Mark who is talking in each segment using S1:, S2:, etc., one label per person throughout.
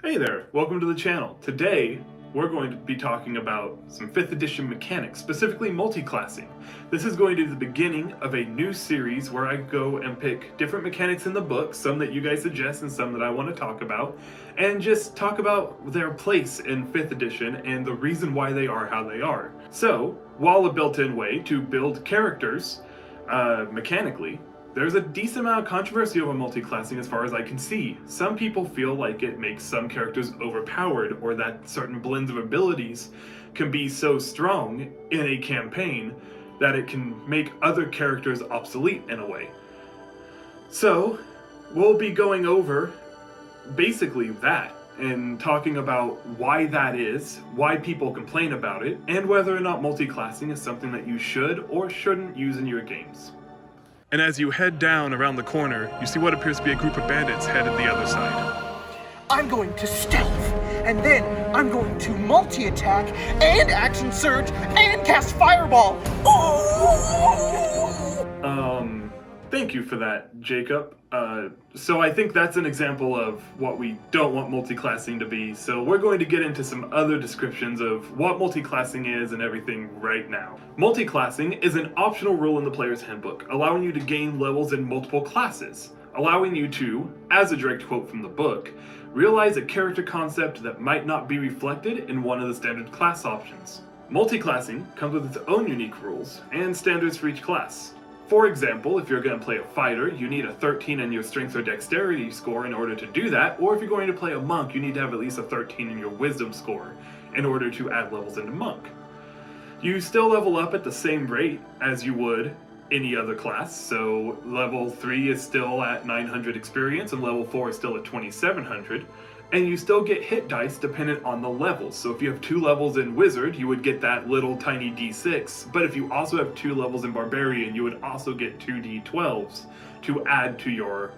S1: Hey there, welcome to the channel. Today, we're going to be talking about some 5th edition mechanics, specifically multiclassing. This is going to be the beginning of a new series where I go and pick different mechanics in the book, some that you guys suggest and some that I want to talk about, and just talk about their place in 5th edition and the reason why they are how they are. So, while a built-in way to build characters mechanically, there's a decent amount of controversy over multiclassing as far as I can see. Some people feel like it makes some characters overpowered, or that certain blends of abilities can be so strong in a campaign that it can make other characters obsolete in a way. So, we'll be going over basically that and talking about why that is, why people complain about it, and whether or not multiclassing is something that you should or shouldn't use in your games. And as you head down around the corner, you see what appears to be a group of bandits headed the other side.
S2: I'm going to stealth, and then I'm going to multi-attack, and action surge, and cast fireball!
S1: Thank you for that, Jacob. So I think that's an example of what we don't want multiclassing to be, so we're going to get into some other descriptions of what multiclassing is and everything right now. Multiclassing is an optional rule in the player's handbook, allowing you to gain levels in multiple classes, allowing you to, as a direct quote from the book, realize a character concept that might not be reflected in one of the standard class options. Multiclassing comes with its own unique rules and standards for each class. For example, if you're going to play a fighter, you need a 13 in your strength or dexterity score in order to do that, or if you're going to play a monk, you need to have at least a 13 in your wisdom score in order to add levels into monk. You still level up at the same rate as you would any other class, so level 3 is still at 900 experience and level 4 is still at 2700. And you still get hit dice dependent on the levels. So if you have 2 levels in Wizard, you would get that little tiny D6. But if you also have 2 levels in Barbarian, you would also get 2 D12s to add to your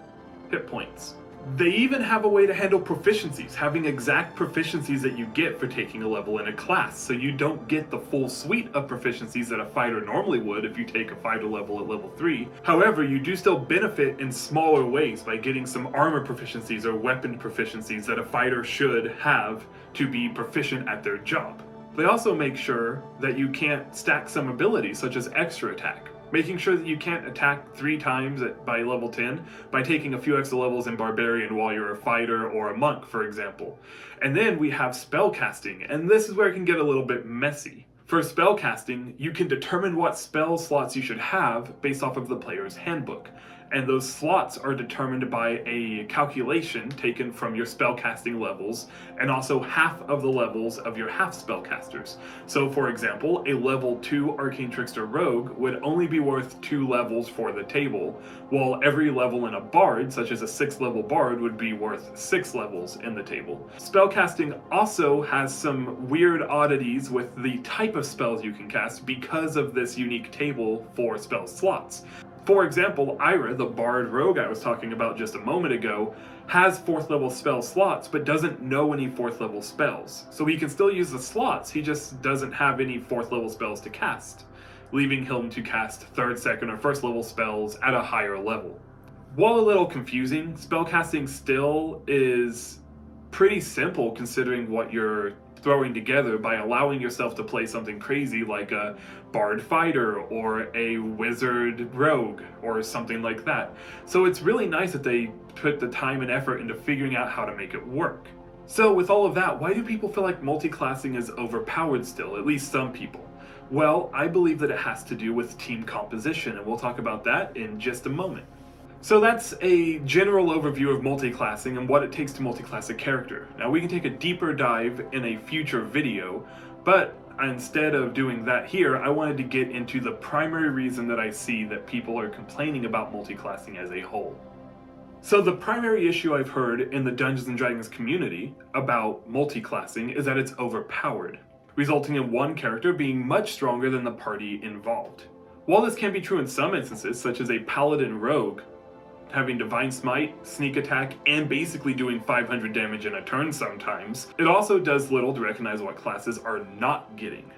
S1: hit points. They even have a way to handle proficiencies, having exact proficiencies that you get for taking a level in a class. So you don't get the full suite of proficiencies that a fighter normally would if you take a fighter level at level 3. However, you do still benefit in smaller ways by getting some armor proficiencies or weapon proficiencies that a fighter should have to be proficient at their job. They also make sure that you can't stack some abilities such as extra attack, making sure that you can't attack 3 times by level 10 by taking a few extra levels in Barbarian while you're a fighter or a monk, for example. And then we have spellcasting, and this is where it can get a little bit messy. For spellcasting, you can determine what spell slots you should have based off of the player's handbook. And those slots are determined by a calculation taken from your spellcasting levels and also half of the levels of your half spellcasters. So for example, a level 2 Arcane Trickster Rogue would only be worth 2 levels for the table, while every level in a Bard, such as a 6th level Bard, would be worth 6 levels in the table. Spellcasting also has some weird oddities with the type of spells you can cast because of this unique table for spell slots. For example, Ira, the Bard Rogue I was talking about just a moment ago, has 4th level spell slots, but doesn't know any 4th level spells. So he can still use the slots, he just doesn't have any 4th level spells to cast, leaving him to cast 3rd, 2nd, or 1st level spells at a higher level. While a little confusing, spellcasting still is pretty simple considering what you're throwing together by allowing yourself to play something crazy like a Bard Fighter or a Wizard Rogue or something like that. So it's really nice that they put the time and effort into figuring out how to make it work. So with all of that, why do people feel like multiclassing is overpowered still, at least some people? Well, I believe that it has to do with team composition, and we'll talk about that in just a moment. So that's a general overview of multiclassing and what it takes to multiclass a character. Now we can take a deeper dive in a future video, but instead of doing that here, I wanted to get into the primary reason that I see that people are complaining about multiclassing as a whole. So the primary issue I've heard in the Dungeons & Dragons community about multiclassing is that it's overpowered, resulting in one character being much stronger than the party involved. While this can be true in some instances, such as a Paladin Rogue, having Divine Smite, Sneak Attack, and basically doing 500 damage in a turn sometimes, it also does little to recognize what classes are not getting.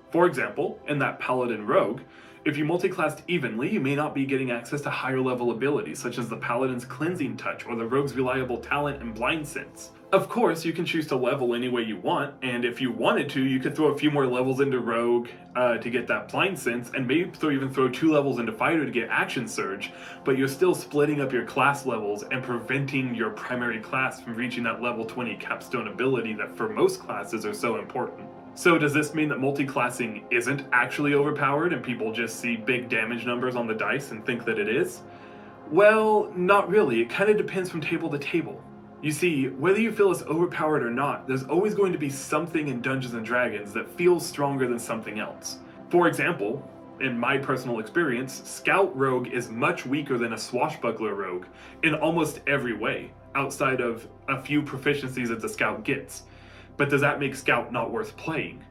S1: For example, in that Paladin Rogue, If you multiclassed evenly, you may not be getting access to higher level abilities, such as the Paladin's Cleansing Touch or the Rogue's Reliable Talent and Blind Sense. Of course, you can choose to level any way you want, and if you wanted to, you could throw a few more levels into Rogue to get that Blind Sense, and maybe even throw 2 levels into Fighter to get Action Surge, but you're still splitting up your class levels and preventing your primary class from reaching that level 20 capstone ability that for most classes are so important. So does this mean that multiclassing isn't actually overpowered and people just see big damage numbers on the dice and think that it is? Well, not really. It kind of depends from table to table. You see, whether you feel it's overpowered or not, there's always going to be something in Dungeons & Dragons that feels stronger than something else. For example, in my personal experience, Scout Rogue is much weaker than a Swashbuckler Rogue in almost every way, outside of a few proficiencies that the Scout gets. But does that make Scout not worth playing?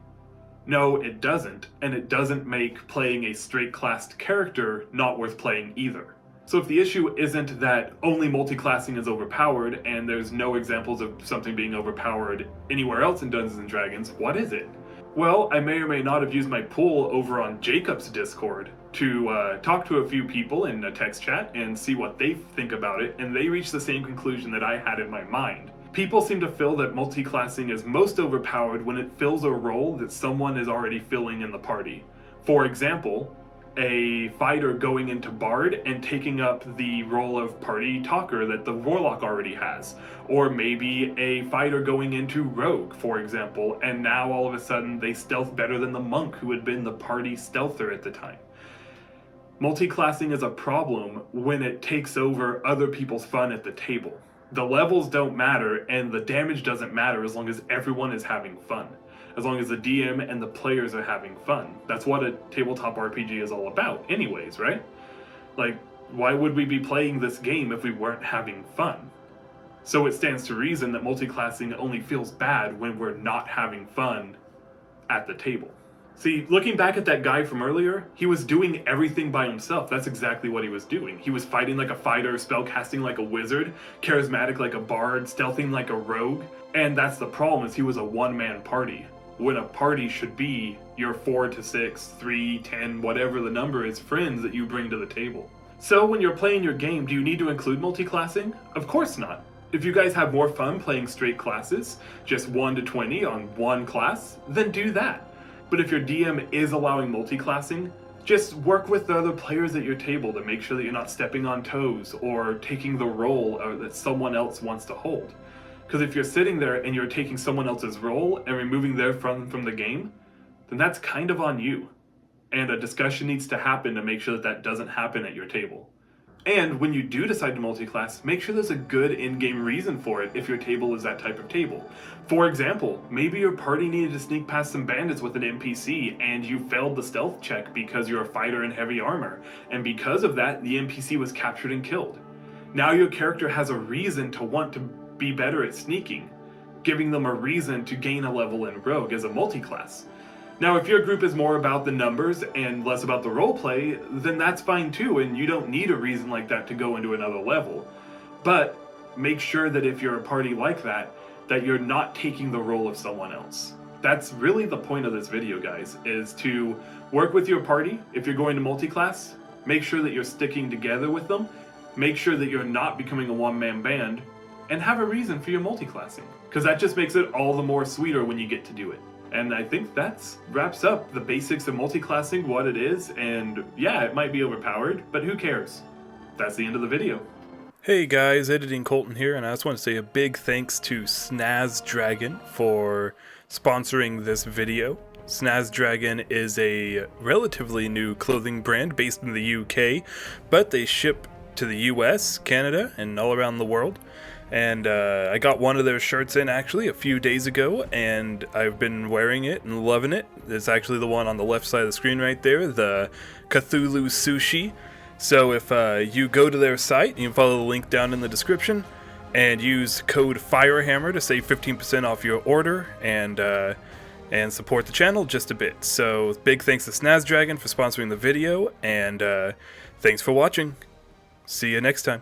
S1: No, it doesn't, and it doesn't make playing a straight-classed character not worth playing either. So if the issue isn't that only multiclassing is overpowered and there's no examples of something being overpowered anywhere else in Dungeons & Dragons, what is it? Well, I may or may not have used my poll over on Jacob's Discord to talk to a few people in a text chat and see what they think about it, and they reached the same conclusion that I had in my mind. People seem to feel that multiclassing is most overpowered when it fills a role that someone is already filling in the party. For example, a fighter going into Bard and taking up the role of party talker that the Warlock already has. Or maybe a fighter going into Rogue, for example, and now all of a sudden they stealth better than the Monk who had been the party stealther at the time. Multiclassing is a problem when it takes over other people's fun at the table. The levels don't matter and the damage doesn't matter as long as everyone is having fun. As long as the DM and the players are having fun. That's what a tabletop RPG is all about anyways, right? Like, why would we be playing this game if we weren't having fun? So it stands to reason that multiclassing only feels bad when we're not having fun at the table. See, looking back at that guy from earlier, he was doing everything by himself. That's exactly what he was doing. He was fighting like a fighter, spellcasting like a wizard, charismatic like a bard, stealthing like a rogue. And that's the problem, is he was a one-man party. When a party should be your 4 to 6, 3, 10, whatever the number is, friends that you bring to the table. So when you're playing your game, do you need to include multiclassing? Of course not. If you guys have more fun playing straight classes, just 1 to 20 on one class, then do that. But if your DM is allowing multiclassing, just work with the other players at your table to make sure that you're not stepping on toes or taking the role that someone else wants to hold. Because if you're sitting there and you're taking someone else's role and removing their fun from the game, then that's kind of on you. And a discussion needs to happen to make sure that that doesn't happen at your table. And when you do decide to multiclass, make sure there's a good in-game reason for it if your table is that type of table. For example, maybe your party needed to sneak past some bandits with an NPC and you failed the stealth check because you're a fighter in heavy armor. And because of that, the NPC was captured and killed. Now your character has a reason to want to be better at sneaking, giving them a reason to gain a level in Rogue as a multiclass. Now, if your group is more about the numbers and less about the roleplay, then that's fine too, and you don't need a reason like that to go into another level. But make sure that if you're a party like that, that you're not taking the role of someone else. That's really the point of this video, guys, is to work with your party. If you're going to multiclass, make sure that you're sticking together with them, make sure that you're not becoming a one-man band, and have a reason for your multiclassing, because that just makes it all the more sweeter when you get to do it. And I think that wraps up the basics of multiclassing, what it is, and yeah, it might be overpowered, but who cares? That's the end of the video.
S3: Hey guys, Editing Colton here, and I just want to say a big thanks to Snaz Dragon for sponsoring this video. Snaz Dragon is a relatively new clothing brand based in the UK, but they ship to the US, Canada, and all around the world. And I got one of their shirts in actually a few days ago, and I've been wearing it and loving it. It's actually the one on the left side of the screen right there, the Cthulhu Sushi. So if you go to their site, you can follow the link down in the description, and use code FIREHAMMER to save 15% off your order, and support the channel just a bit. So big thanks to Snaz Dragon for sponsoring the video, and thanks for watching. See you next time.